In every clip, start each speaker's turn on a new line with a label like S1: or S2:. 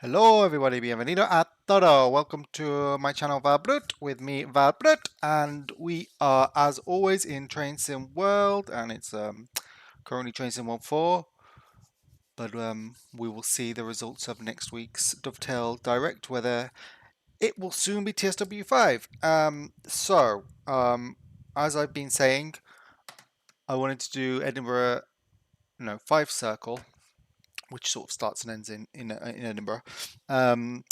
S1: Hello everybody, bienvenido a todo. Welcome to my channel Valbrut with me Valbrut, and we are as always in Train Sim World, and it's currently Train Sim 1.4, but we will see the results of next week's Dovetail Direct, whether it will soon be TSW5. As I've been saying, I wanted to do Edinburgh, no, Fife Circle, which sort of starts and ends in Edinburgh. And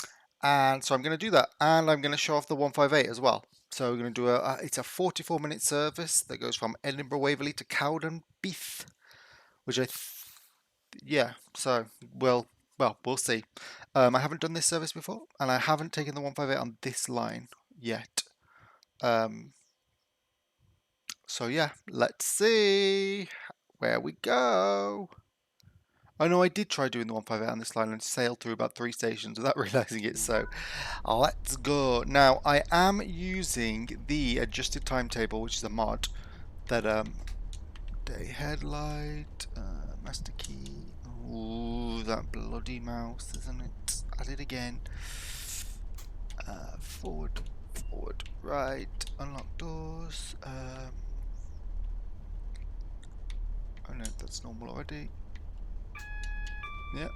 S1: so I'm going to do that, and I'm going to show off the 158 as well. So we're going to do it's a 44-minute service that goes from Edinburgh Waverley to Cowdenbeath, which yeah. So we'll see. I haven't done this service before, and I haven't taken the 158 on this line yet. So yeah, let's see where we go. Oh no, I did try doing the 158 on this line and sailed through about 3 stations without realising it, so let's go. Now, I am using the adjusted timetable, which is a mod, that, day headlight, master key, ooh, that bloody mouse, isn't it? At it again. Forward, right, unlock doors, oh no, that's normal already. Yep.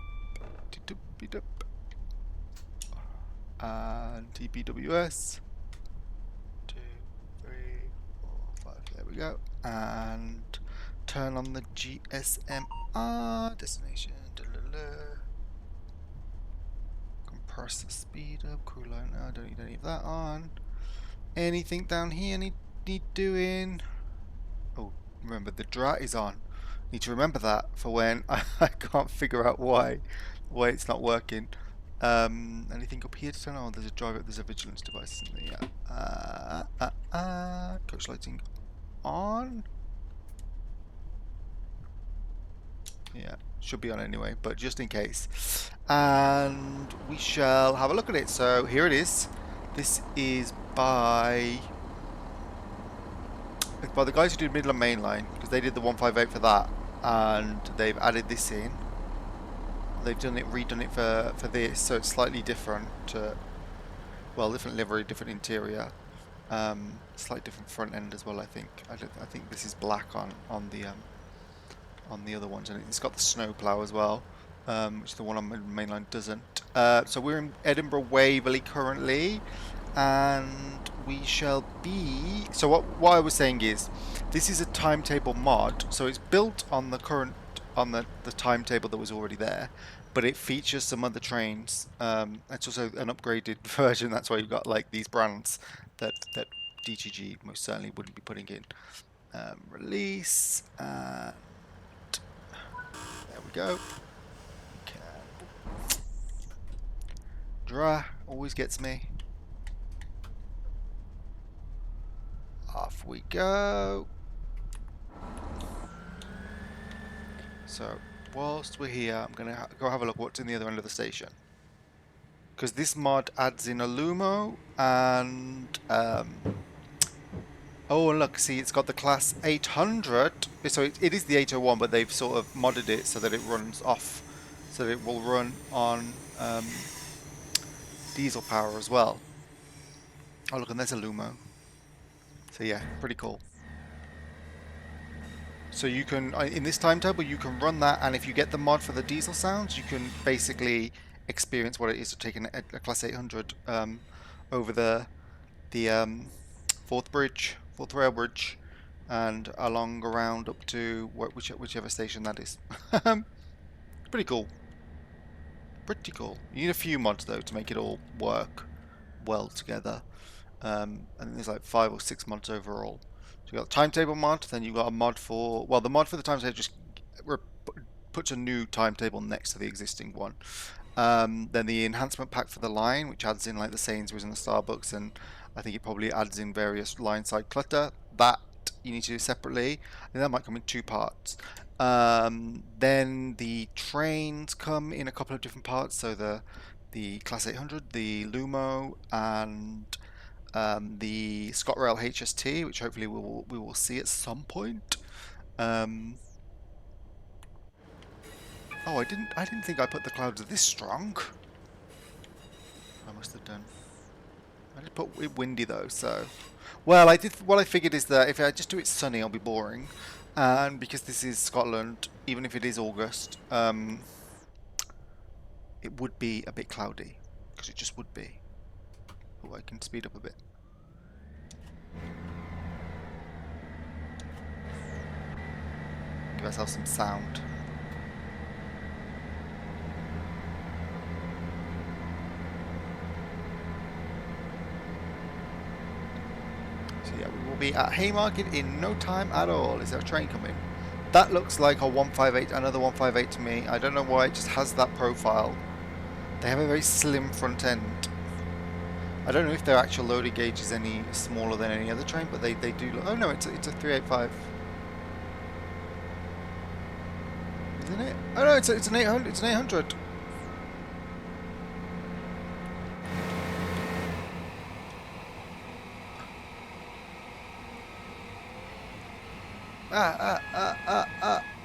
S1: And TPWS. 2, 3, 4, 5. There we go. And turn on the GSMR destination. Compress the speed up. Crew line. No, I don't need any of that on. Anything down here need doing? Oh, remember the drat is on. Need to remember that for when I can't figure out why it's not working. Anything up here to turn on? There's a driver. There's a vigilance device in there. Yeah. Coach lighting on. Yeah, should be on anyway, but just in case. And we shall have a look at it. So here it is. This is by the guys who did Midland Main Line, because they did the 158 for that, and they've added this in. They've redone it for this, so it's slightly different. Well, different livery, different interior, slightly different front end as well. I think. I think this is black on the other ones, and it's got the snow plow as well, which the one on mainline doesn't. So we're in Edinburgh Waverley currently, and we shall be. So what I was saying is, this is a timetable mod, so it's built on the current the timetable that was already there, but it features some other trains. It's also an upgraded version. That's why you've got like these brands that DTG most certainly wouldn't be putting in. Release. There we go. Draw always gets me. Off we go. So, whilst we're here, I'm going to go have a look what's in the other end of the station. Because this mod adds in a Lumo and... oh, and look, see, it's got the class 800. So it is the 801, but they've sort of modded it so that it runs off. So that it will run on diesel power as well. Oh, look, and there's a Lumo. So yeah, pretty cool. So you can, in this timetable, you can run that, and if you get the mod for the diesel sounds, you can basically experience what it is to take a class 800 over the fourth rail bridge, and along around up to whichever station that is. Pretty cool. Pretty cool. You need a few mods though to make it all work well together. I think there's like 5 or 6 mods overall. So you got a timetable mod, then you've got a mod for, well, the mod for the timetable just puts a new timetable next to the existing one. Then the enhancement pack for the line, which adds in like the Sainsbury's and the Starbucks, and I think it probably adds in various line side clutter. That you need to do separately. I think that might come in 2 parts. Then the trains come in a couple of different parts. So the Class 800, the Lumo, and the Scotrail HST, which hopefully we will see at some point. Oh, I didn't think I put the clouds this strong. I must have done. I did put it windy though, so. Well, I did. What I figured is that if I just do it sunny, I'll be boring, and because this is Scotland, even if it is August, it would be a bit cloudy, because it just would be. Oh, I can speed up a bit. Give ourselves some sound. So yeah, we will be at Haymarket in no time at all. Is there a train coming? That looks like a 158, another 158 to me. I don't know why it just has that profile. They have a very slim front end. I don't know if their actual loading gauge is any smaller than any other train, but they do. Oh no, it's a 385. Isn't it? Oh no, it's an 800. It's an 800.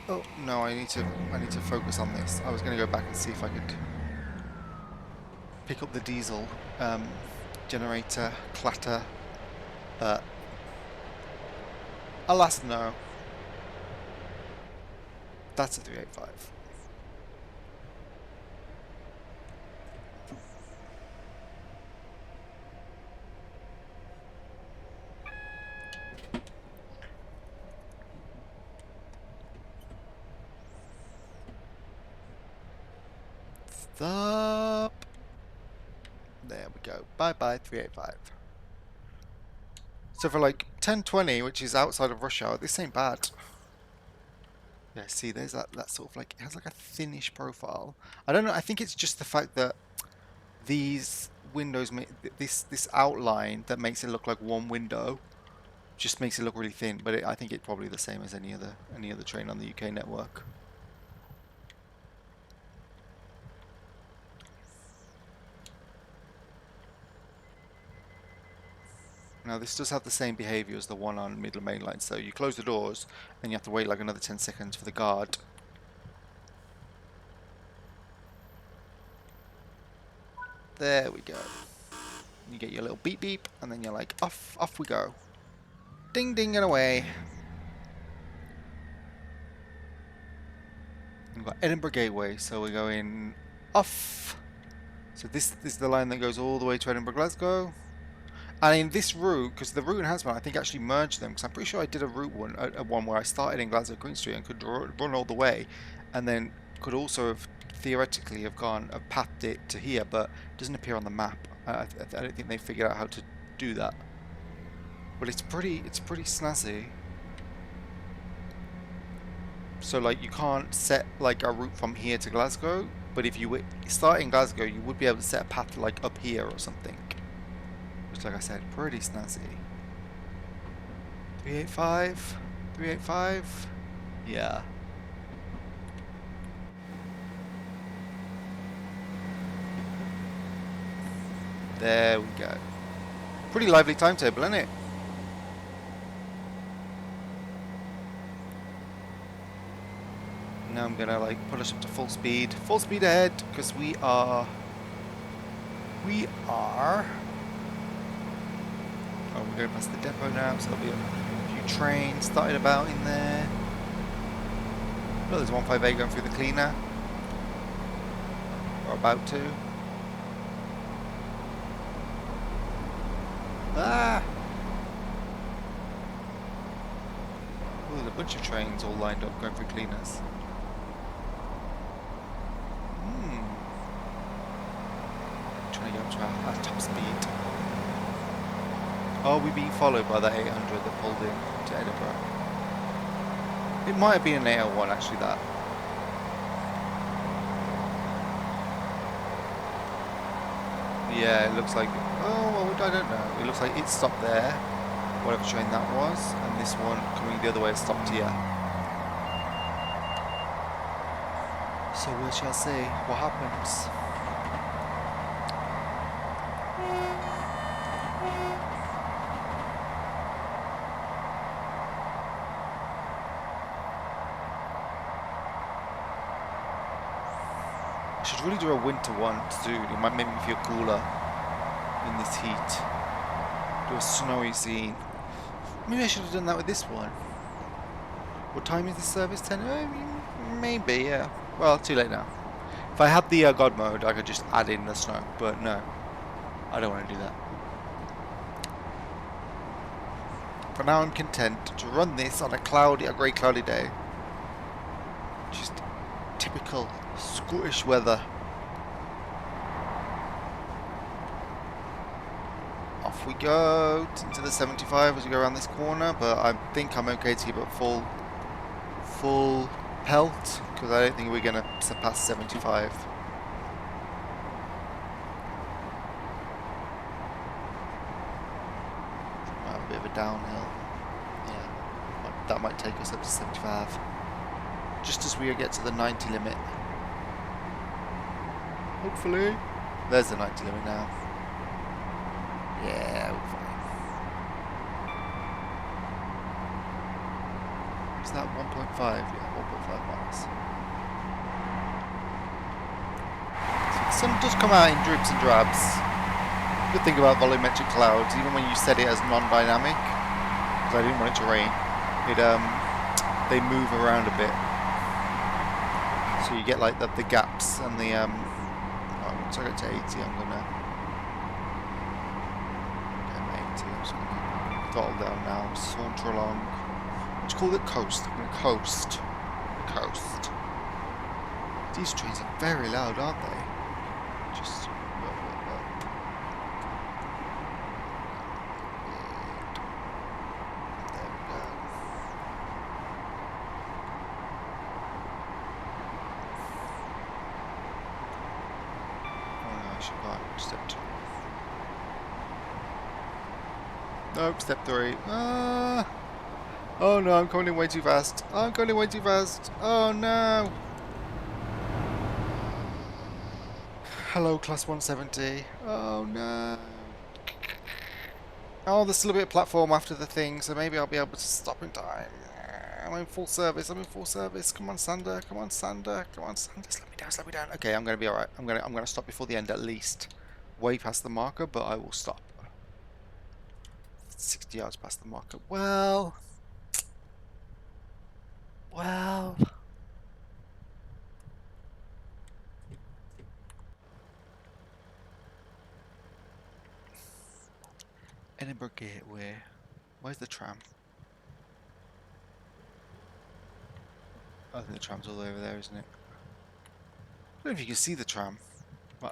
S1: Oh no, I need to focus on this. I was going to go back and see if I could pick up the diesel generator clatter. Alas, no. That's a 385. Stop. There we go. Bye bye 385. So for like 10:20, which is outside of rush hour, this ain't bad. Yeah, see, there's that sort of like, it has like a thinnish profile. I don't know, I think it's just the fact that these windows make this outline that makes it look like one window just makes it look really thin, but I think it's probably the same as any other train on the UK network. Now this does have the same behaviour as the one on Midland Main Line, so you close the doors and you have to wait like another 10 seconds for the guard. There we go. You get your little beep beep and then you're like, off we go. Ding ding and away. We've got Edinburgh Gateway, so we're going off. So this is the line that goes all the way to Edinburgh Glasgow. And in this route, because the route enhancement, I think actually merged them, because I'm pretty sure I did a route one where I started in Glasgow Green Street and could run all the way, and then could also have theoretically have pathed it to here, but it doesn't appear on the map. I don't think they figured out how to do that. But it's pretty snazzy. So like you can't set like a route from here to Glasgow, but if you start in Glasgow, you would be able to set a path like up here or something. Which, like I said, pretty snazzy. 385? 385? Yeah. There we go. Pretty lively timetable, isn't it? Now I'm gonna like put us up to full speed ahead, because we are. Oh, we're going past the depot now, so there'll be a few trains started about in there. Oh, there's 158 going through the cleaner. Or about to. Ah! Oh, there's a bunch of trains all lined up going through cleaners. Trying to get up to our top speed. Oh, we're being followed by that 800 that pulled in to Edinburgh. It might have been an 801 actually, that. Yeah, it looks like, oh, I don't know. It looks like it stopped there, whatever train that was, and this one coming the other way stopped here. So we shall see what happens. I should really do a winter one soon. It might make me feel cooler. in this heat. Do a snowy scene. Maybe I should have done that with this one. What time is the service? 10? Maybe, yeah. Well, too late now. If I had the God mode, I could just add in the snow, but no. I don't want to do that. For now, I'm content to run this on a grey cloudy day. Just typical Scottish weather. Off we go into the 75 as we go around this corner, but I think I'm okay to keep it full pelt, because I don't think we're going to surpass 75. A bit of a downhill. Yeah, that might take us up to 75. Just as we get to the 90 limit. Hopefully. There's the 90 limit now. Yeah, we're fine. Is that 1.5? Yeah, 1.5 miles. So the sun does come out in dribs and drabs. Good thing about volumetric clouds, even when you set it as non-dynamic, because I didn't want it to rain, they move around a bit. So you get like the gaps and the once I get to 80, I'm gonna throttle down now, saunter along. Let's call it coast. I'm gonna coast. Coast. These trains are very loud, aren't they? Just there we go. Oh no, I should buy step 2. Nope, step 3. Oh no, I'm going in way too fast. I'm going in way too fast. Oh no. Hello, class 170. Oh no. Oh, there's still a bit of platform after the thing, so maybe I'll be able to stop in time. I'm in full service. I'm in full service. Come on, Sander. Come on, Sander. Come on, Sander. Slow me down. Slow me down. Okay, I'm gonna be alright. I'm gonna stop before the end at least. Way past the marker, but I will stop. 60 yards past the marker. Well. Edinburgh Gateway. Where's the tram? I think the tram's all over there, isn't it? I don't know if you can see the tram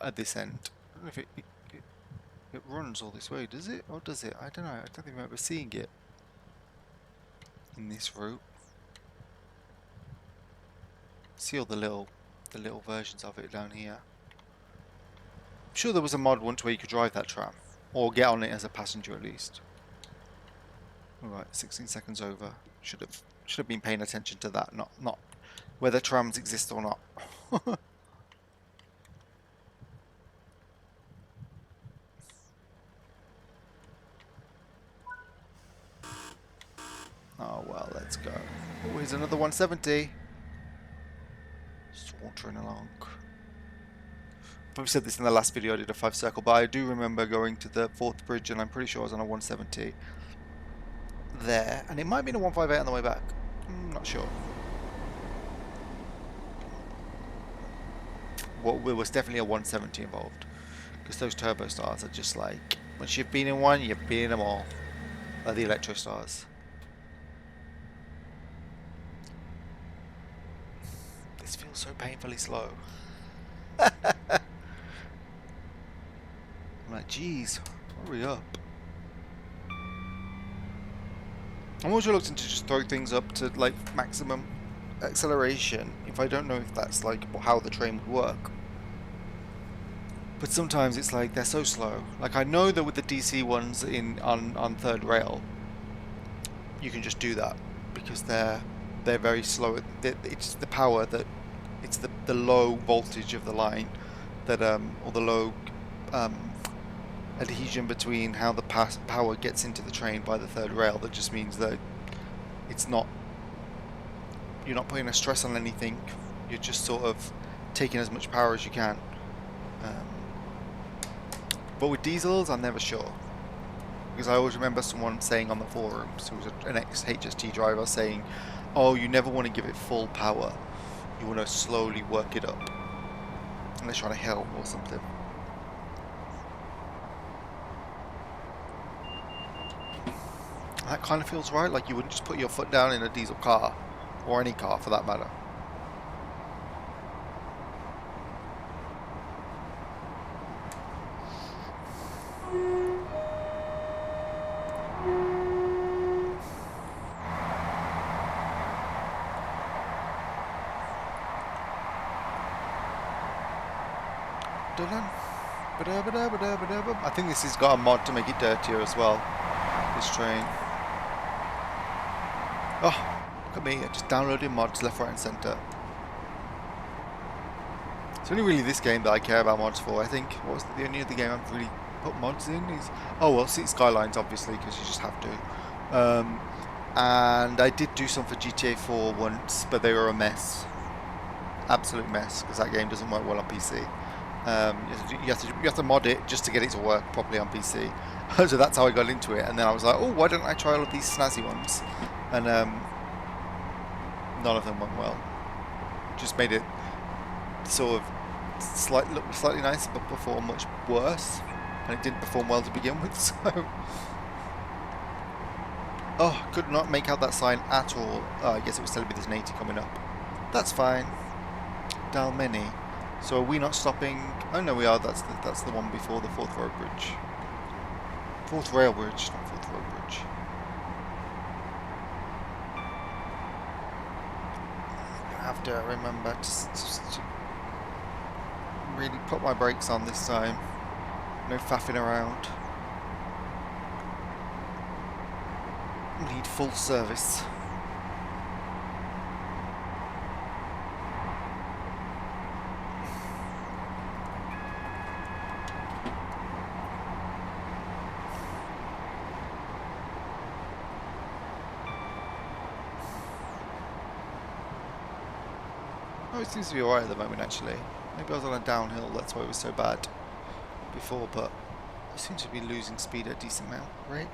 S1: at this end. I don't know if it runs all this way, does it? Or does it? I don't know. I don't think I remember seeing it in this route. See all the little versions of it down here. I'm sure there was a mod once where you could drive that tram, or get on it as a passenger at least. Alright, 16 seconds over. Should have been paying attention to that, not whether trams exist or not. Oh well, let's go. Oh, here's another 170. Sauntering along. I probably said this in the last video I did a Fife Circle, but I do remember going to the 4th bridge and I'm pretty sure I was on a 170 there. And it might have been a 158 on the way back. I'm not sure. Well, there was definitely a 170 involved. Because those turbo stars are just like, once you've been in one, you've been in them all. They're the electro stars. This feels so painfully slow. I'm like, geez, hurry up. I'm always reluctant to just throw things up to like maximum acceleration if I don't know if that's like how the train would work. But sometimes it's like they're so slow. Like I know that with the DC ones on third rail, you can just do that because they're very slow. It's the power that it's the low voltage of the line that or the low adhesion between how the power gets into the train by the third rail that just means that it's not, you're not putting a stress on anything, you're just sort of taking as much power as you can. But with diesels, I'm never sure. Because I always remember someone saying on the forums, who was an ex-HST driver, saying, oh, you never want to give it full power. You want to slowly work it up. Unless you're on a hill or something. That kind of feels right, like you wouldn't just put your foot down in a diesel car. Or any car, for that matter. I think this has got a mod to make it dirtier as well. This train. Oh, look at me, just downloading mods left, right and centre. It's only really this game that I care about mods for, I think. What was the only other game I've really put mods in is... Oh, well, City Skylines, obviously, because you just have to. And I did do some for GTA 4 once, but they were a mess. Absolute mess, because that game doesn't work well on PC. You have to mod it just to get it to work properly on PC. So that's how I got into it. And then I was like, oh, why don't I try all of these snazzy ones? And none of them went well. Just made it sort of look slightly nicer, but perform much worse. And it didn't perform well to begin with. So, oh, could not make out that sign at all. Oh, I guess it was telling me there's an 80 coming up. That's fine. Dalmeny. So are we not stopping? Oh no, we are. That's the one before the Fourth Road Bridge. Fourth Rail Bridge, not Fourth Road Bridge. I have to remember to really put my brakes on this time. No faffing around. Need full service. Oh, it seems to be alright at the moment, actually. Maybe I was on a downhill, that's why it was so bad before, but I seem to be losing speed at a decent amount, right?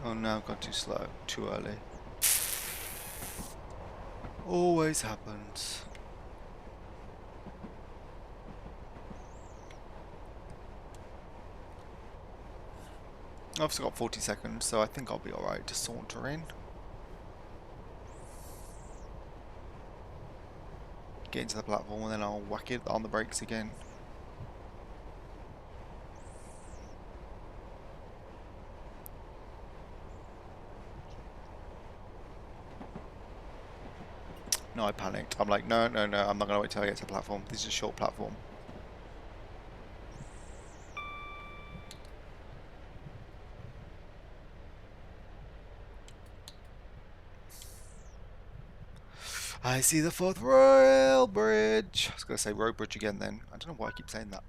S1: Oh no, I've gone too slow, too early. Always happens. I've still got 40 seconds, so I think I'll be alright to saunter in. Get into the platform and then I'll whack it on the brakes again. No, I panicked. I'm like, no, I'm not going to wait till I get to the platform. This is a short platform. I see the Fourth Rail Bridge. I was going to say road bridge again then. I don't know why I keep saying that.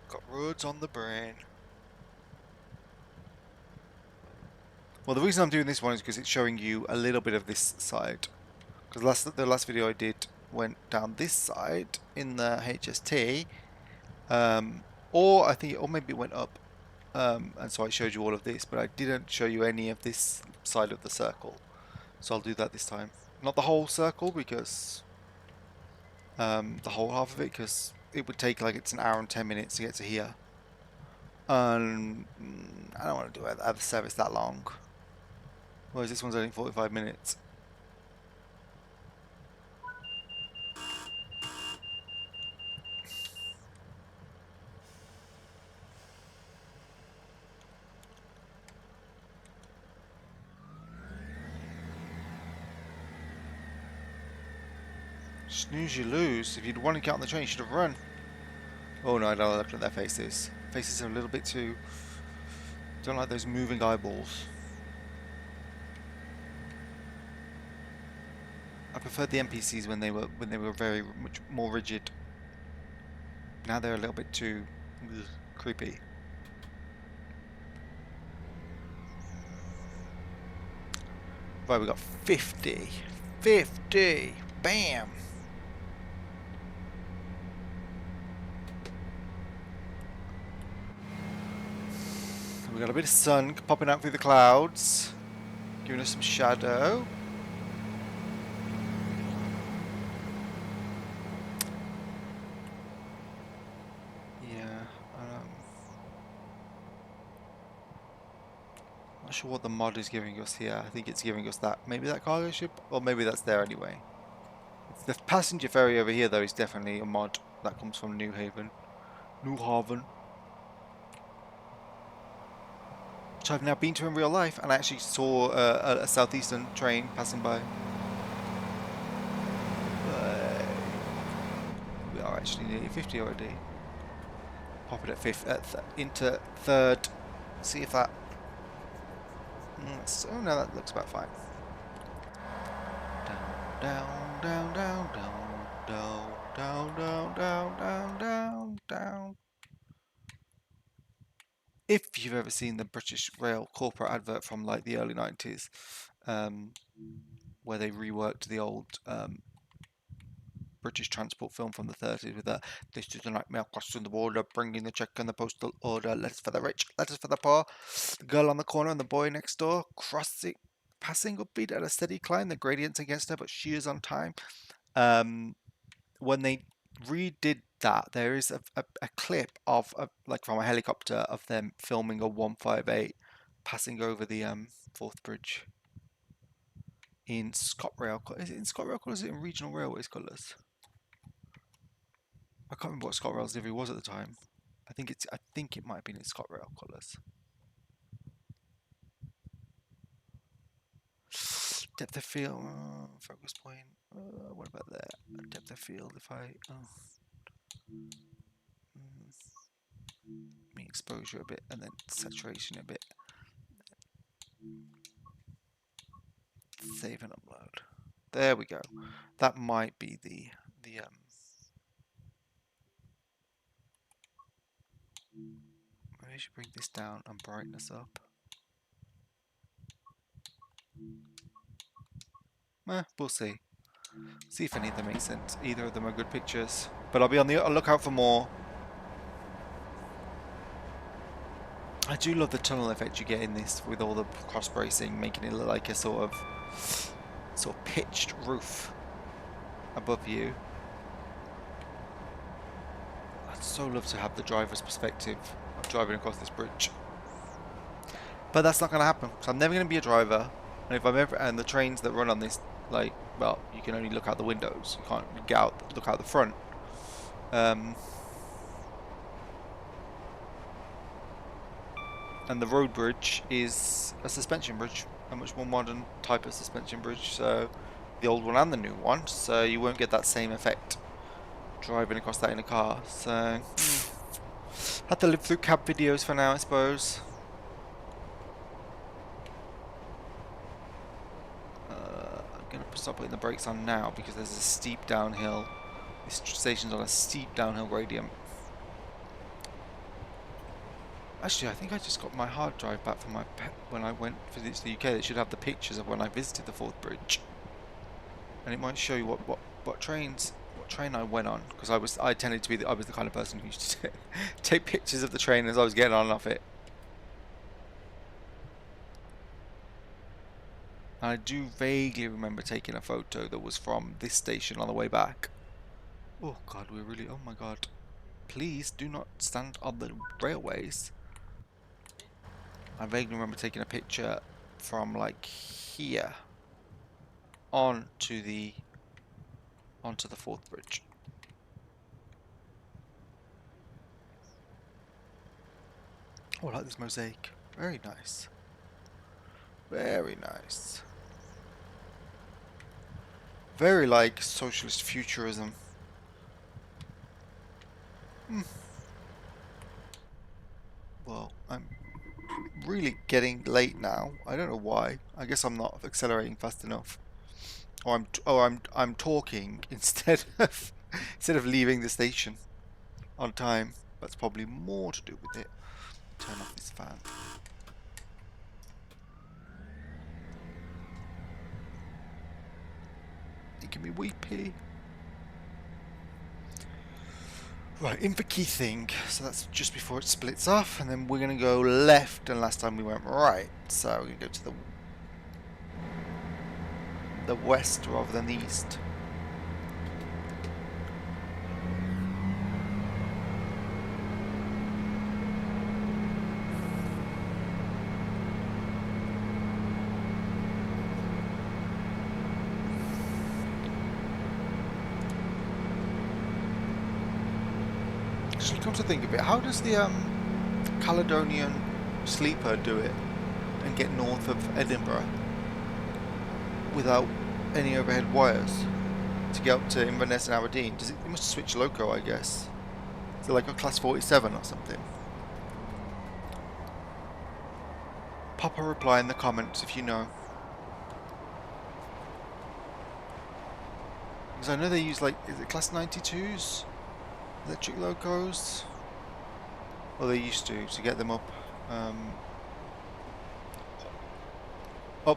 S1: Got roads on the brain. Well, the reason I'm doing this one is because it's showing you a little bit of this side. Because the last video I did went down this side in the HST. Or maybe it went up. And so I showed you all of this, but I didn't show you any of this side of the circle. So I'll do that this time. Not the whole circle, because the whole half of it, because it would take like it's an hour and 10 minutes to get to here. I don't want to do a service that long. Whereas this one's only 45 minutes. Snooze, you lose. If you'd wanted to get on the train, you should have run. Oh no, I don't look at their faces. Faces are a little bit too... Don't like those moving eyeballs. I preferred the NPCs when they were very much more rigid. Now they're a little bit too creepy. Right, we got 50. 50! Bam! We got a bit of sun popping out through the clouds, giving us some shadow. Yeah, not sure what the mod is giving us here. I think it's giving us that, maybe that cargo ship, or maybe that's there anyway. The passenger ferry over here, though, is definitely a mod that comes from New Haven. New Haven. Which I've now been to in real life, and I actually saw a southeastern train passing by. We are actually nearly 50 already. Pop it at fifth, into third. See if that. Oh no, that looks about fine. Down, down, down, down, down, down, down, down, down, down, down. If you've ever seen the British Rail corporate advert from like the early 90s, where they reworked the old British transport film from the 30s with this is a nightmare crossing the border, bringing the check and the postal order, letters for the rich, letters for the poor, the girl on the corner and the boy next door, passing upbeat at a steady climb, the gradient's against her, but she is on time. When they redid that, there is a clip of like from a helicopter of them filming a 158 passing over the Forth Bridge in Scotrail. Is it in Scotrail colours? Is it in Regional Railways colours? I can't remember what Scotrail's livery was at the time. I think it might have been in Scotrail colours. Depth of field, focus point. What about there? Depth of field. If I exposure a bit and then saturation a bit. Save and upload. There we go. That might be the maybe I should bring this down and brightness up. We'll see. See if any of them make sense. Either of them are good pictures. But I'll be on the lookout for more. I do love the tunnel effect you get in this with all the cross bracing, making it look like a sort of pitched roof above you. I'd so love to have the driver's perspective of driving across this bridge. But that's not going to happen. So I'm never going to be a driver. And if I'm ever, and the trains that run on this, like, well, you can only look out the windows. You can't look out the front. And the road bridge is a suspension bridge, a much more modern type of suspension bridge. So the old one and the new one. So you won't get that same effect driving across that in a car. So have to live through cab videos for now, I suppose. I'm going to start putting the brakes on now because there's a steep downhill. This station's on a steep downhill gradient. Actually, I think I just got my hard drive back from when I went to the UK. It should have the pictures of when I visited the Forth Bridge, and it might show you what train I went on, because I tended to be I was the kind of person who used to take pictures of the train as I was getting on and off it. And I do vaguely remember taking a photo that was from this station on the way back. Oh God, oh my God. Please do not stand on the railways. I vaguely remember taking a picture from like here onto the Forth Bridge. Oh, I like this mosaic. Very nice. Very nice. Very like socialist futurism. Well, I'm really getting late now. I don't know why. I guess I'm not accelerating fast enough. Or I'm talking instead of leaving the station on time. That's probably more to do with it. Turn off this fan. making me weepy. Right, in the key thing, so that's just before it splits off, and then we're going to go left, and last time we went right, so we're going to go to the west rather than the east. Actually, come to think of it, how does the Caledonian Sleeper do it and get north of Edinburgh without any overhead wires to get up to Inverness and Aberdeen? Does it must switch loco, I guess. Is it like a class 47 or something? Pop a reply in the comments if you know. Because I know they use, like, is it class 92s? Electric locos? Well, they used to get them up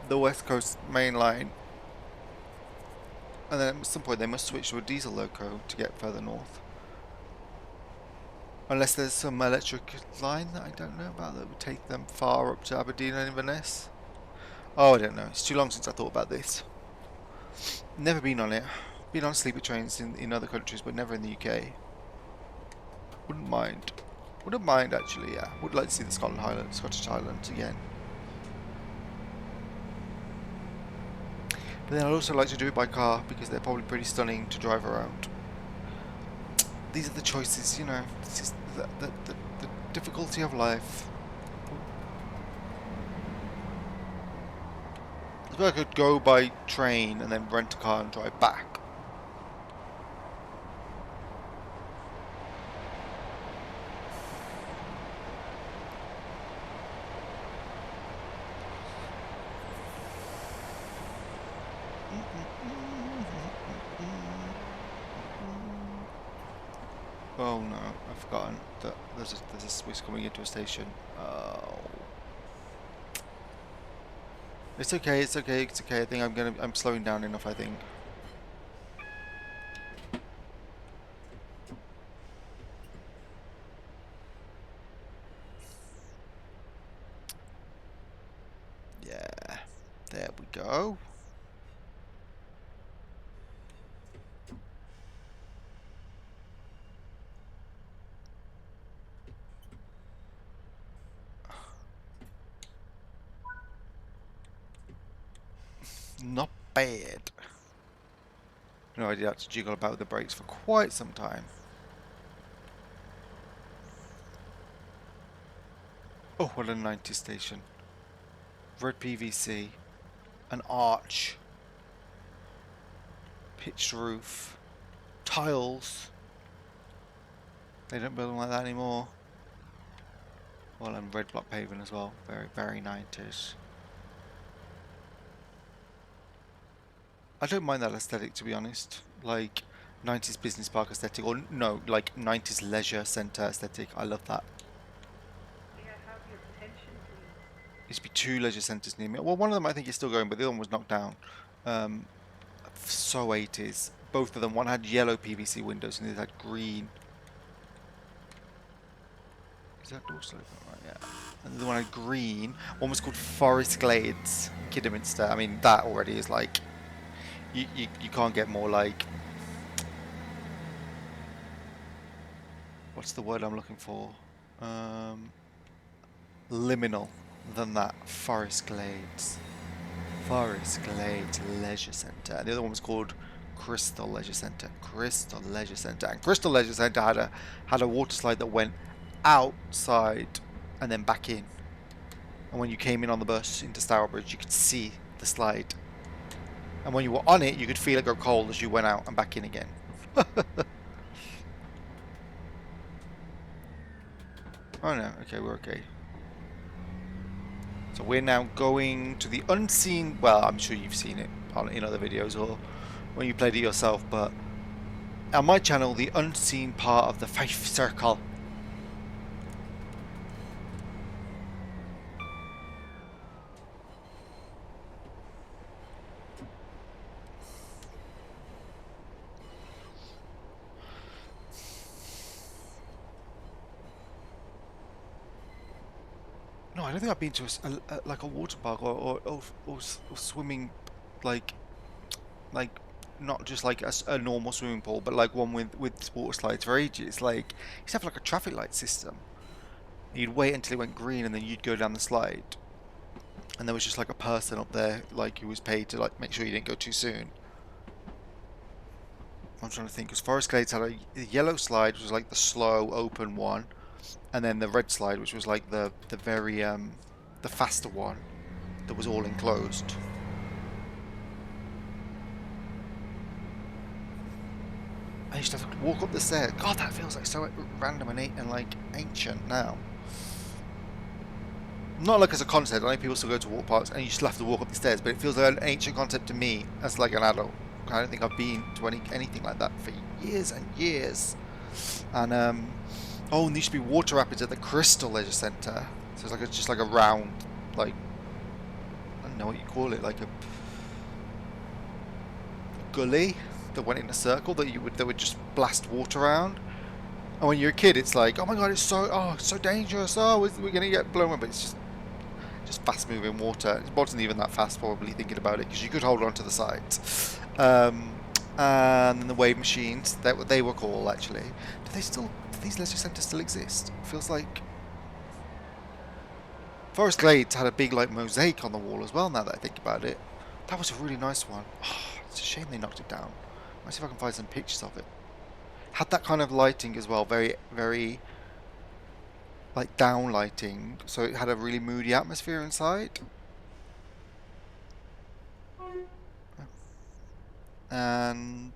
S1: the West Coast main line. And then at some point they must switch to a diesel loco to get further north. Unless there's some electric line that I don't know about that would take them far up to Aberdeen and Inverness. Oh, I don't know. It's too long since I thought about this. Never been on it. Been on sleeper trains in other countries, but never in the UK. Wouldn't mind. Wouldn't mind, actually, yeah. Would like to see the Scottish Highlands again. But then I'd also like to do it by car, because they're probably pretty stunning to drive around. These are the choices, you know. This is the difficulty of life. I suppose I could go by train and then rent a car and drive back. Oh no, I've forgotten that there's a Swiss coming into a station. Oh. It's okay, it's okay, it's okay. I think I'm slowing down enough, I think. Yeah. There we go. Not bad. No idea how to jiggle about the brakes for quite some time. Oh, what a 90s station. Red PVC. An arch. Pitched roof. Tiles. They don't build them like that anymore. Well, and red block paving as well. Very, very 90s. I don't mind that aesthetic, to be honest. Like 90s business park aesthetic, or no, like 90s leisure centre aesthetic. I love that.
S2: Yeah, have your attention, please.
S1: There used to be 2 leisure centres near me. Well, one of them I think is still going, but the other one was knocked down. So 80s. Both of them. One had yellow PVC windows and the other had green. Is that door slope? Right, yeah. And the other one had green. One was called Forest Glades, Kidderminster. I mean, that already is like... You can't get more like... What's the word I'm looking for? Liminal than that. Forest Glades. Forest Glades Leisure Centre. And the other one was called Crystal Leisure Centre. Crystal Leisure Centre. And Crystal Leisure Centre had a water slide that went outside and then back in. And when you came in on the bus into Stourbridge, you could see the slide. And when you were on it, you could feel it go cold as you went out and back in again. Oh no, okay, we're okay. So we're now going to the unseen... Well, I'm sure you've seen it in other videos or when you played it yourself, but on my channel, the unseen part of the Fife Circle. No, I don't think I've been to like a water park or swimming, like like not just like a normal swimming pool, but like one with water slides for ages. Like you used to have like a traffic light system. You'd wait until it went green, and then you'd go down the slide, and there was just like a person up there, like who was paid to like make sure you didn't go too soon. I'm trying to think, because Forest Glades had a yellow slide, which was like the slow open one, and then the red slide, which was like the very the faster one that was all enclosed. I used to have to walk up the stairs. God, that feels like so random and like ancient now. Not like as a concept. I know people still go to walk parks and you still have to walk up the stairs, but it feels like an ancient concept to me as like an adult. I don't think I've been to anything like that for years and years. And oh, and there used to be water rapids at the Crystal Leisure Centre. So it's like just like a round, like I don't know what you call it, like a gully that went in a circle that would just blast water around. And when you're a kid, it's like, oh my god, it's so dangerous. Oh, we're gonna get blown away. But it's just fast moving water. It wasn't even that fast, probably thinking about it, because you could hold on to the sides. And then the wave machines, that what they were called actually. Do these leisure centres still exist? It feels like Forest Glades had a big like mosaic on the wall as well. Now that I think about it, that was a really nice one. Oh, it's a shame they knocked it down. Let's see if I can find some pictures of it. Had that kind of lighting as well, very very like down lighting, so it had a really moody atmosphere inside. And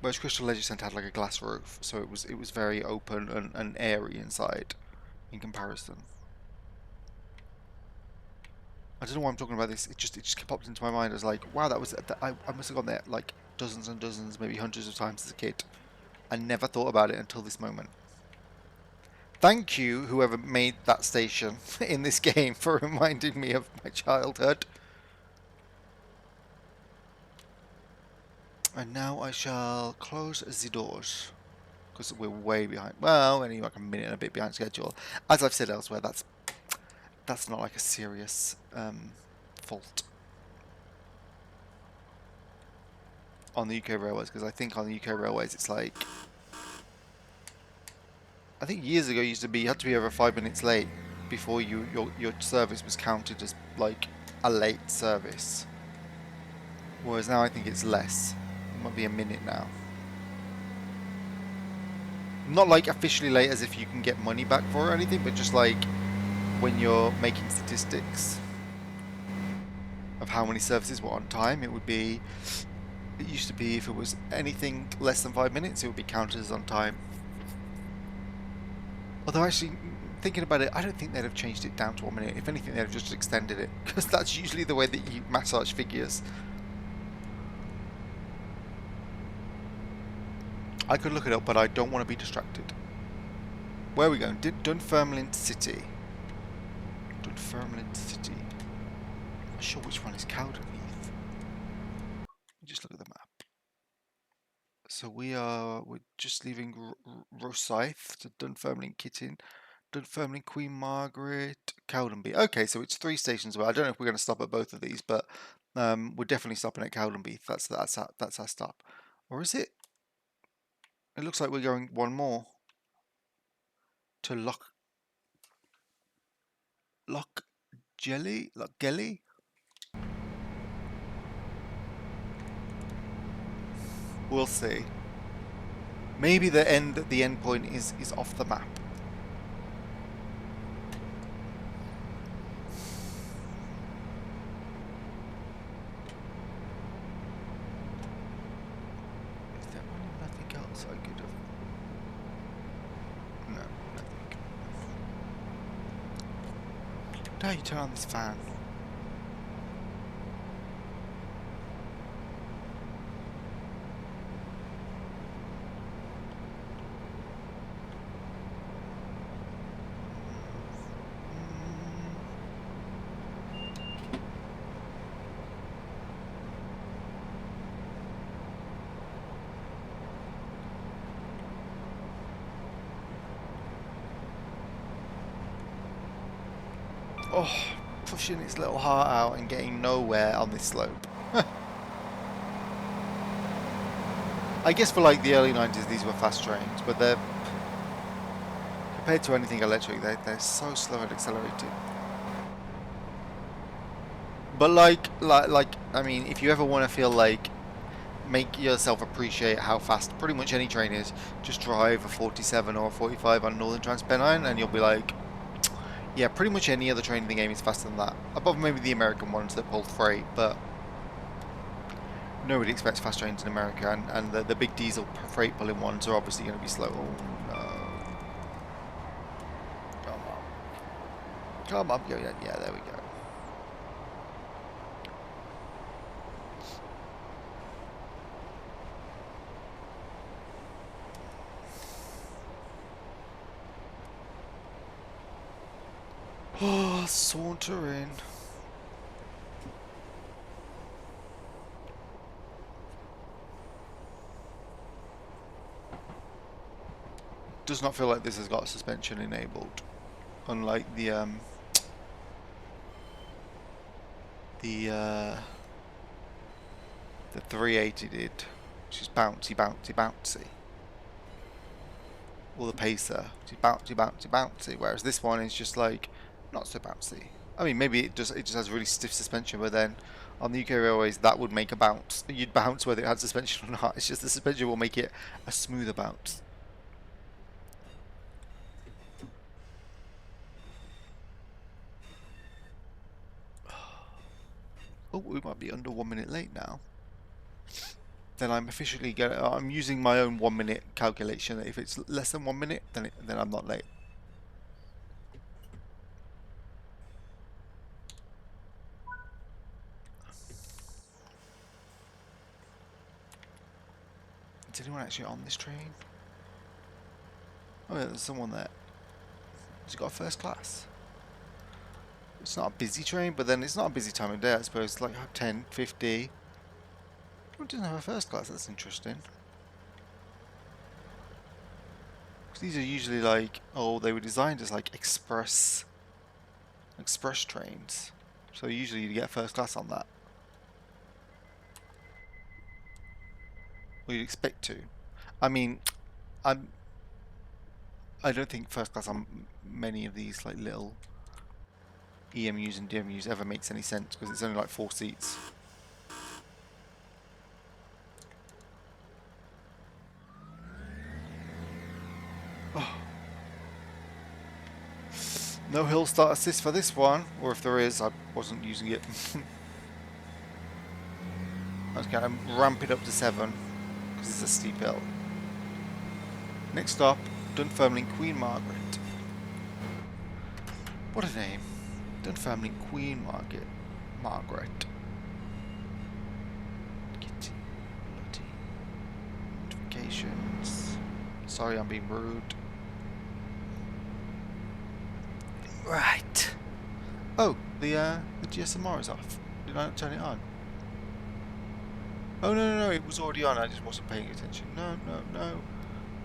S1: whereas Crystal Leisure Centre had like a glass roof, so it was very open and airy inside in comparison. I don't know why I'm talking about this. It just popped into my mind as like, wow, I must have gone there like dozens and dozens, maybe hundreds of times as a kid. I never thought about it until this moment. Thank you, whoever made that station in this game, for reminding me of my childhood. And now I shall close the doors because we're way behind. Well, only like a minute and a bit behind schedule. As I've said elsewhere, that's not like a serious fault on the UK railways, because I think on the UK railways it's like, I think years ago it used to be you had to be over 5 minutes late before your service was counted as like a late service. Whereas now I think it's less. It might be a minute now. Not like officially late as if you can get money back for it or anything, but just like when you're making statistics of how many services were on time, it used to be if it was anything less than 5 minutes, it would be counted as on time. Although actually, thinking about it, I don't think they'd have changed it down to 1 minute. If anything, they'd have just extended it, because that's usually the way that you massage figures. I could look it up, but I don't want to be distracted. Where are we going? Dunfermline City. Dunfermline City. I'm not sure which one is Cowdenbeath. Just look at the map. So we're just leaving Rosyth to Dunfermline Kittin, Dunfermline Queen Margaret, Cowdenbeath. Okay, so it's 3 stations away. I don't know if we're going to stop at both of these, but we're definitely stopping at Cowdenbeath. That's our stop. Or is it? It looks like we're going one more to Loch Gelly. We'll see. Maybe the end point is off the map. Is there really nothing else I could have? No, nothing. Now you turn on this fan. Oh, pushing its little heart out and getting nowhere on this slope. I guess for like the early 90s these were fast trains, but they're compared to anything electric, they're so slow at accelerating. But like I mean, if you ever want to feel like make yourself appreciate how fast pretty much any train is, just drive a 47 or a 45 on Northern Transpennine and you'll be like, yeah, pretty much any other train in the game is faster than that. Above maybe the American ones that pull freight, but nobody expects fast trains in America, and the big diesel freight pulling ones are obviously going to be slow. Oh no. Come on. Come on. Yeah, yeah, there we go. Oh, sauntering. Does not feel like this has got suspension enabled, unlike the uh, the 380 did, which is bouncy, bouncy, bouncy. Or the Pacer, which is bouncy, bouncy, bouncy. Whereas this one is just like not so bouncy. I mean, maybe it just has really stiff suspension, but then on the UK railways that would make a bounce. You'd bounce whether it had suspension or not. It's just the suspension will make it a smoother bounce. Oh, we might be under 1 minute late now. Then I'm officially I'm using my own 1 minute calculation. If it's less than 1 minute, then I'm not late. Is anyone actually on this train? Oh yeah, there's someone there. Has it got a first class? It's not a busy train, but then it's not a busy time of day, I suppose. It's like 10:50. Oh, it doesn't have a first class, that's interesting. Because these are usually like, oh, they were designed as like express trains. So usually you get first class on that. Or you'd expect to. I mean, I don't think first class on many of these like little EMUs and DMUs ever makes any sense because it's only like 4 seats. Oh. No hill start assist for this one, or if there is, I wasn't using it. Okay, I'm ramping up to 7 because it's a steep hill. Next stop, Dunfermline Queen Margaret. What a name. Dunfermline Queen Margaret. Get bloody notifications. Sorry, I'm being rude. Right. Oh, the GSMR is off. Did I not turn it on? Oh no, it was already on. I just wasn't paying attention. No,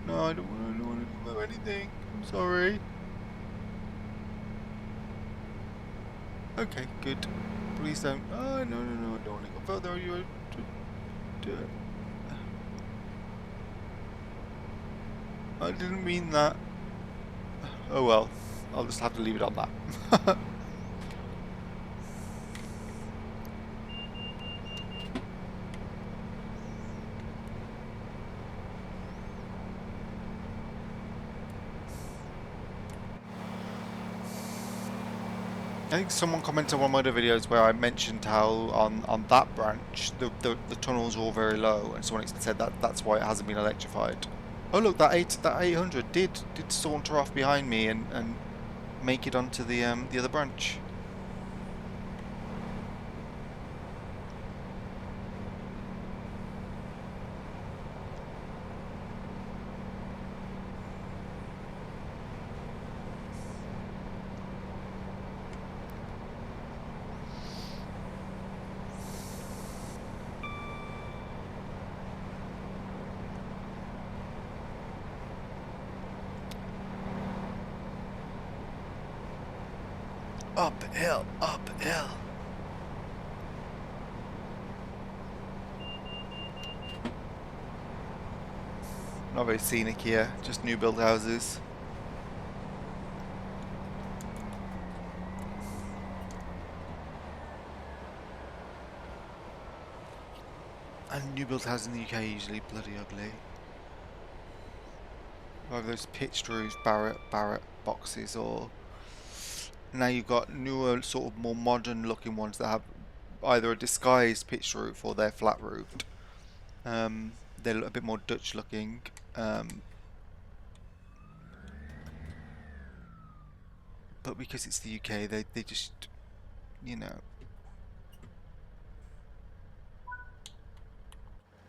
S1: I don't want to do anything. I'm sorry. Okay, good. Please don't. Oh no, I don't want to go further. You do it. I didn't mean that. Oh well, I'll just have to leave it on that. I think someone commented on one of my other videos where I mentioned how on that branch the tunnels are all very low, and someone said that's why it hasn't been electrified. Oh look, that 800 did saunter off behind me and make it onto the other branch. Uphill, uphill. Not very scenic here, just new build houses. And new build houses in the UK are usually bloody ugly. Either those pitched roofs, Barrett boxes, or now you've got newer, sort of more modern looking ones that have either a disguised pitched roof or they're flat roofed. They're a bit more Dutch looking. But because it's the UK, they just, you know,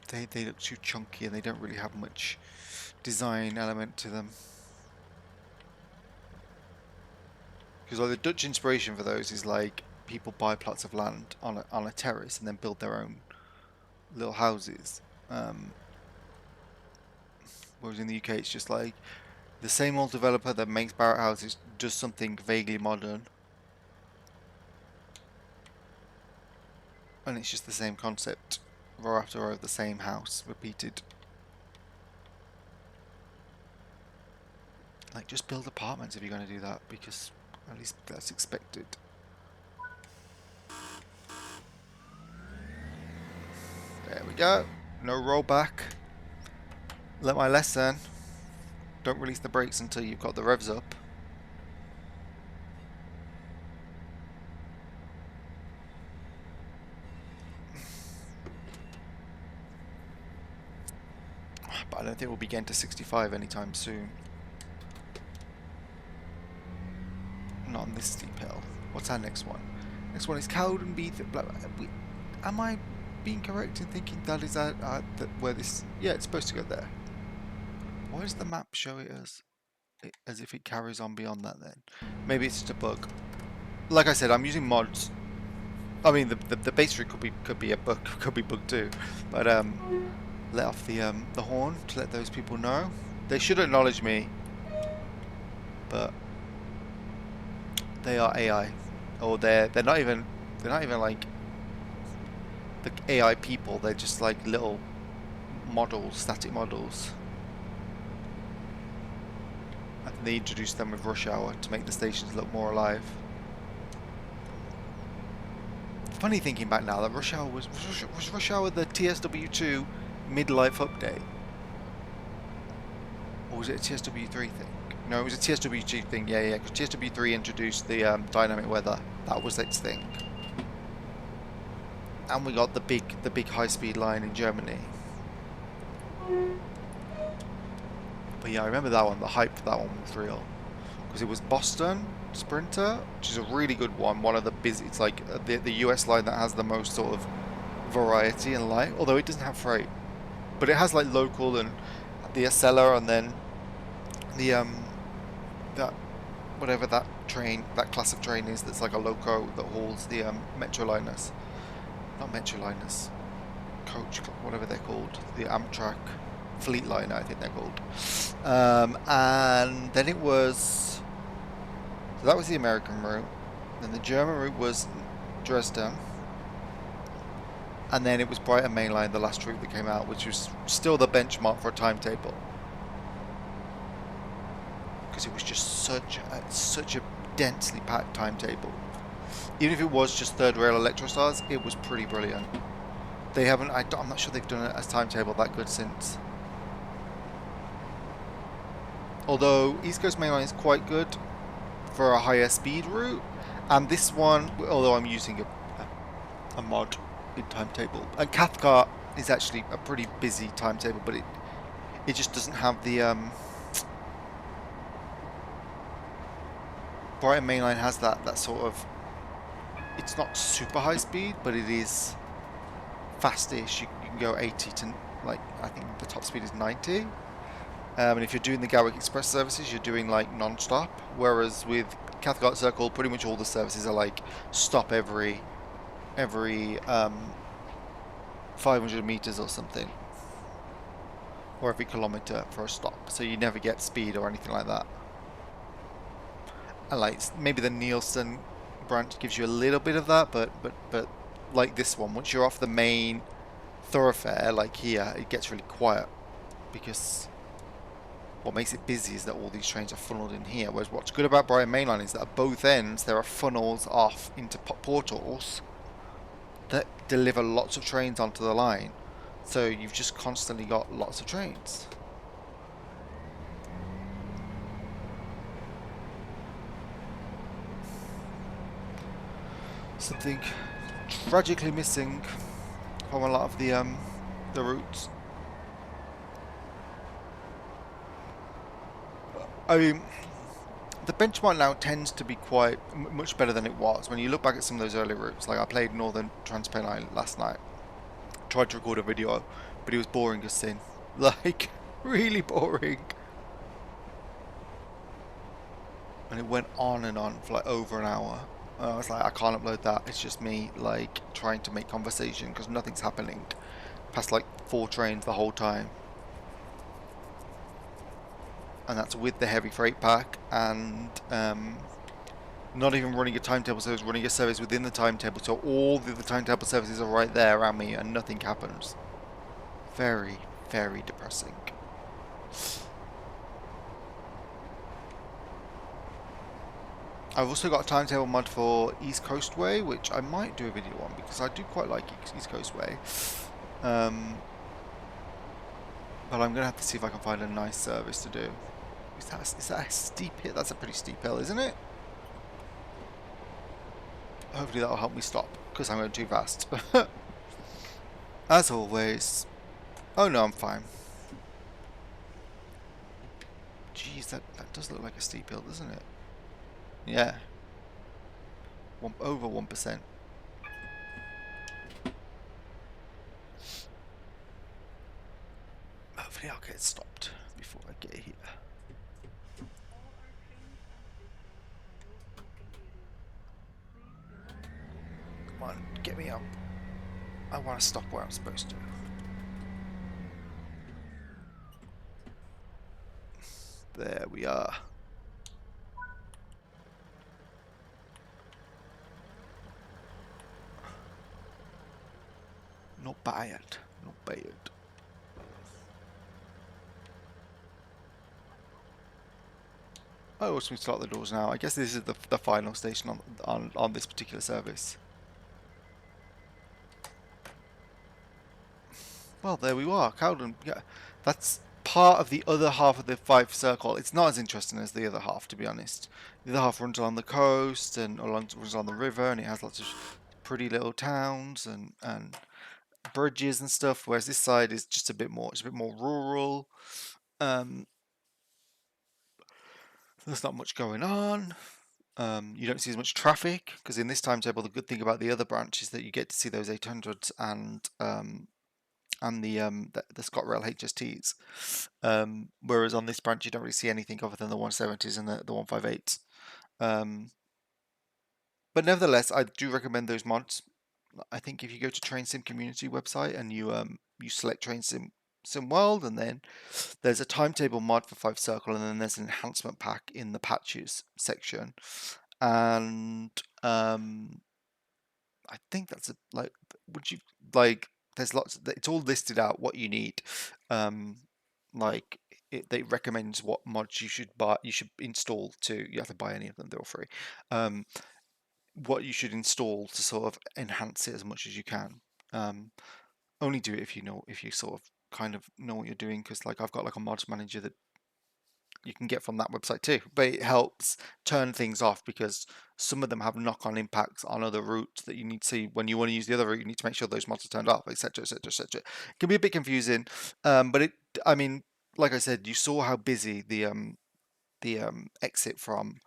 S1: they look too chunky and they don't really have much design element to them. Because like the Dutch inspiration for those is like people buy plots of land on a terrace and then build their own little houses. Whereas in the UK, it's just like the same old developer that makes Barrett houses does something vaguely modern, and it's just the same concept, row after row of the same house repeated. Like, just build apartments if you're going to do that, because at least that's expected. There we go. No rollback. Learnt my lesson. Don't release the brakes until you've got the revs up. But I don't think we'll be getting to 65 anytime soon. Not on this steep hill. What's our next one? Next one is Cowdenbeath. Am I being correct in thinking that is where this? Yeah, it's supposed to go there. Why does the map show it as if it carries on beyond that? Then maybe it's just a bug. Like I said, I'm using mods. I mean, the base route could be a bug, could be bug too. But let off the horn to let those people know. They should acknowledge me, but they are AI, or they're not even like the AI people. They're just like little models, static models. I think they introduced them with Rush Hour to make the stations look more alive. Funny thinking back now that Rush Hour was Rush Hour the TSW2 midlife update, or was it a TSW3 thing? No, it was a TSW2 thing. Yeah, because TSW3 introduced the dynamic weather. That was its thing. And we got the big high-speed line in Germany. But yeah, I remember that one. The hype for that one was real, because it was Boston Sprinter, which is a really good one. One of the busy. It's like the US line that has the most sort of variety and light. Although it doesn't have freight, but it has like local and the Acela, and then the that whatever that class of train is, that's like a loco that hauls the Metroliners, not Metroliners, coach, whatever they're called, the Amtrak Fleetliner, I think they're called. And then it was, so that was the American route. Then the German route was Dresden, and then it was Brighton Main Line, the last route that came out, which was still the benchmark for a timetable, because it was just such a densely packed timetable. Even if it was just third rail Electrostars, it was pretty brilliant. They haven't. I'm not sure they've done it as timetable that good since. Although East Coast Main Line is quite good for a higher speed route, and this one, although I'm using a mod in timetable, and Cathcart is actually a pretty busy timetable, but it just doesn't have the Brighton Main Line has that sort of, it's not super high speed, but it is fastish. You can go 80 to, like, I think the top speed is 90. And if you're doing the Gatwick Express services, you're doing like non-stop. Whereas with Cathcart Circle, pretty much all the services are like stop every 500 meters or something, or every kilometer for a stop. So you never get speed or anything like that. And like maybe the Nielsen branch gives you a little bit of that, but like this one, once you're off the main thoroughfare, like here, it gets really quiet because what makes it busy is that all these trains are funneled in here. Whereas what's good about Brighton Main Line is that at both ends there are funnels off into portals that deliver lots of trains onto the line. So you've just constantly got lots of trains. Something tragically missing from a lot of the routes. I mean, the benchmark now tends to be quite much better than it was. When you look back at some of those early routes, like I played Northern Transpennine last night, tried to record a video, but it was boring as sin. Like, really boring. And it went on and on for like over an hour. And I was like, I can't upload that. It's just me, like, trying to make conversation because nothing's happening. Past like 4 trains the whole time. And that's with the heavy freight pack and not even running a timetable service, running a service within the timetable. So all the timetable services are right there around me and nothing happens. Very, very depressing. I've also got a timetable mod for East Coast Way, which I might do a video on because I do quite like East Coast Way. But I'm going to have to see if I can find a nice service to do. Is that a steep hill? That's a pretty steep hill, isn't it? Hopefully that'll help me stop because I'm going too fast. As always. Oh no, I'm fine. Jeez, that does look like a steep hill, doesn't it? Yeah. Over 1%. Hopefully I'll get stopped before I get here.
S2: All our trains and buses are no smoking area. Please do not smoke.
S1: Come on, get me up. I want to stop where I'm supposed to. There we are. Not bad. Not bad. Oh, so we start the doors now. I guess this is the final station on this particular service. Well, there we are. Cowden. Yeah, that's part of the other half of the Fife Circle. It's not as interesting as the other half, to be honest. The other half runs along the coast and runs along the river, and it has lots of pretty little towns and bridges and stuff. Whereas this side is just a bit more. It's a bit more rural. There's not much going on. You don't see as much traffic because in this timetable, the good thing about the other branch is that you get to see those 800s and the Scotrail HSTs. Whereas on this branch, you don't really see anything other than the 170s and the 158s. But nevertheless, I do recommend those mods. I think if you go to Train Sim Community website and you select Train Sim World, and then there's a timetable mod for Fife Circle, and then there's an enhancement pack in the patches section, and I think that's like, would you like? There's lots. It's all listed out what you need. Like they recommends what mods you should buy. You should install to. You have to buy any of them. They're all free. What you should install to sort of enhance it as much as you can. Only do it if you sort of kind of know what you're doing, because like I've got like a mods manager that you can get from that website too, but it helps turn things off because some of them have knock-on impacts on other routes that you need to see. When you want to use the other route, you need to make sure those mods are turned off, etc, etc, etc. It can be a bit confusing, but I mean, like I said, you saw how busy the exit from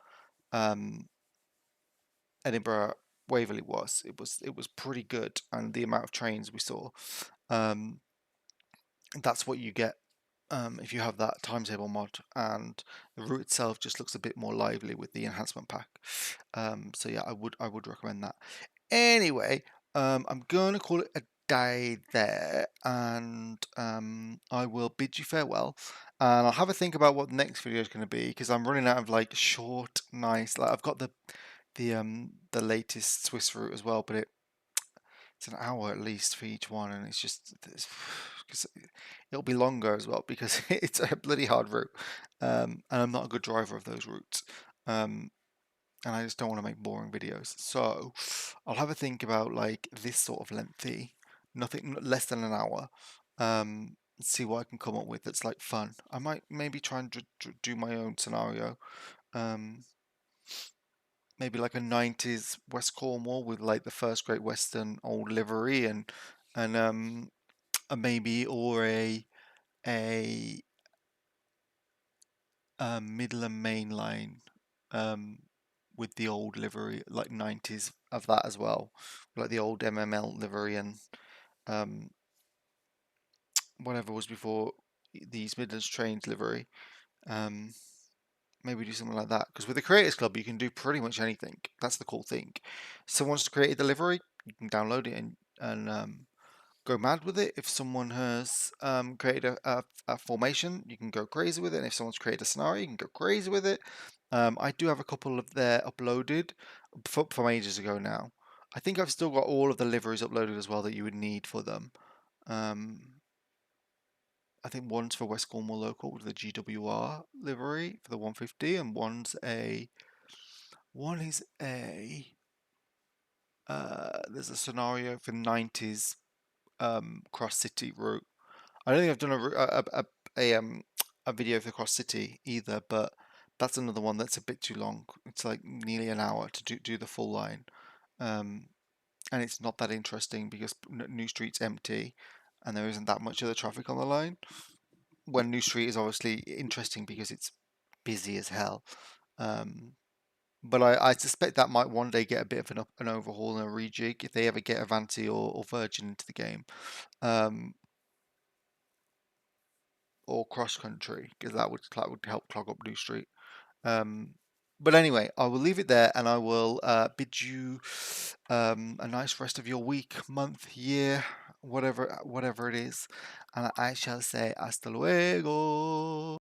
S1: um, Edinburgh Waverley was. It was pretty good, and the amount of trains we saw. Um, that's what you get if you have that timetable mod, and the route itself just looks a bit more lively with the enhancement pack. So yeah, I would recommend that. Anyway, I'm gonna call it a day there, and I will bid you farewell. And I'll have a think about what the next video is going to be because I'm running out of like short, nice. Like I've got the the latest Swiss route as well, but it's an hour at least for each one, and cause it'll be longer as well because it's a bloody hard route, and I'm not a good driver of those routes, um, and I just don't want to make boring videos. So I'll have a think about like this sort of lengthy, nothing less than an hour. See what I can come up with that's like fun. I might maybe try and do my own scenario. Um, Maybe like a 90s West Cornwall with like the first Great Western old livery and maybe or a Midland Main Line um with the old livery like 90s of that as well, like the old MML livery and um whatever was before these Midlands Trains livery. Um, Maybe do something like that because with the Creators Club you can do pretty much anything. That's the cool thing. Someone's created the livery, you can download it and go mad with it. If someone has created a formation, you can go crazy with it. And if someone's created a scenario, you can go crazy with it. I do have a couple of there uploaded from ages ago now. I think I've still got all of the liveries uploaded as well that you would need for them. Um, I think one's for West Cornwall Local with the GWR livery for the 150, and one is a there's a scenario for 90s cross city route. I don't think I've done a video for Cross City either, but that's another one that's a bit too long. It's like nearly an hour to do the full line, um, and it's not that interesting because New Street's empty, and there isn't that much of the traffic on the line. When New Street is obviously interesting because it's busy as hell. Um, but I suspect that might one day get a bit of an overhaul and a rejig if they ever get Avanti or Virgin into the game. Um, or cross country because that would help clog up New Street. Um, but anyway, I will leave it there, and I will bid you a nice rest of your week, month, year, whatever it is, and I shall say hasta luego.